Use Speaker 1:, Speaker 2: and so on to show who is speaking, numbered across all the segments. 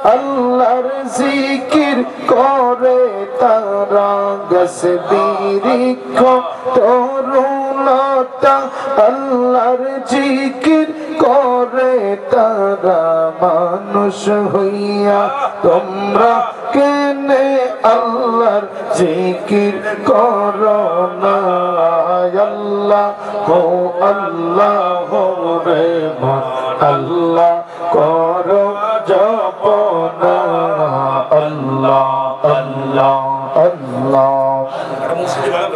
Speaker 1: আল্লাহর জিকির করে তারা গাছে বৃক্ষ তরুলতা আল্লাহর জিকির করে তারা মানুষ হইয়া তোমরা কেনে আল্লাহর জিকির করো না আল্লাহ হো আল্লাহ রে মন আল্লাহ করো জপনা আল্লাহ আল্লাহ আল্লাহ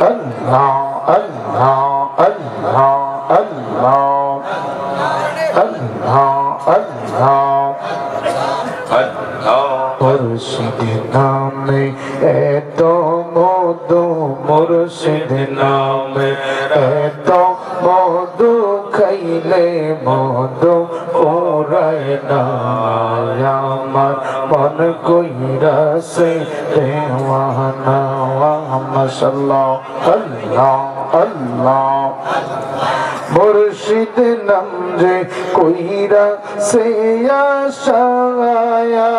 Speaker 1: আল্লাহ আল্লাহ আল্লাহ আল্লাহ আল্লাহ আল্লাহ মুর্শিদ নামে এত মধু মুর্শিদ নামে এত মধু খাইলে মধু ওরায় না আমার মন কইরাছে দেওয়ানা মাশাআল্লাহ আল্লাহ আল্লাহ মুর্শিদ নাম যে কইরা সে আশায়া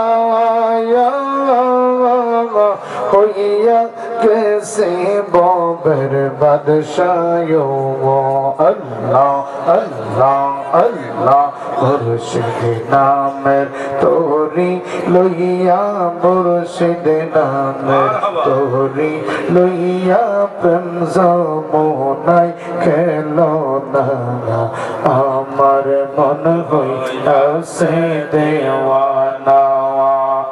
Speaker 1: হইয়া গেছে ববের বাদশাহ আল্লাহ আল্লাহ আল্লাহ মুর্শিদ নামের তোরি লইয়া মুর্শিদ নামের তোরি লইয়া প্রেম যমুনায় খেলো না আমার মন হইয়াছে দেওয়ানা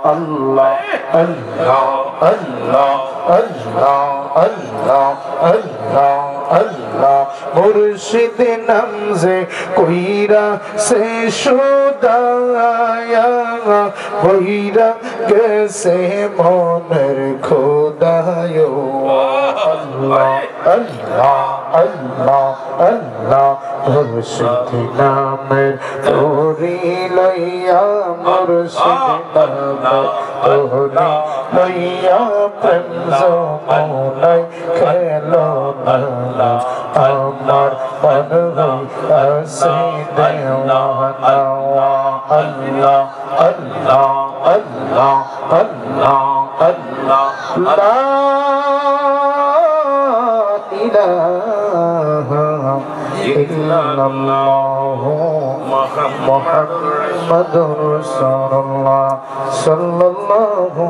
Speaker 1: আল্লাহ আল্লাহ আল্লাহ আল্লাহ আল্লাহ আল্লাহ আল্লাহ মুর্শিদ নাম যে কইরা সে সুদায়া হইরা গেছে মনের খোদায় আল্লাহ আল্লাহ আল্লাহ আল্লাহ মুর্শিদ নামের তোরি লইয়া মুর্শিদ নামের তোরি লইয়া প্রেম যমুনায় খেলো না আমার মন হইয়াছে দেওয়ানা আল্লাহ আল্লাহ আল্লাহ আল্লাহ আল্লাহ লা ইলাহা ইল্লাল্লাহ মুহাম্মাদুর রাসূলুল্লাহ সাল্লাল্লাহু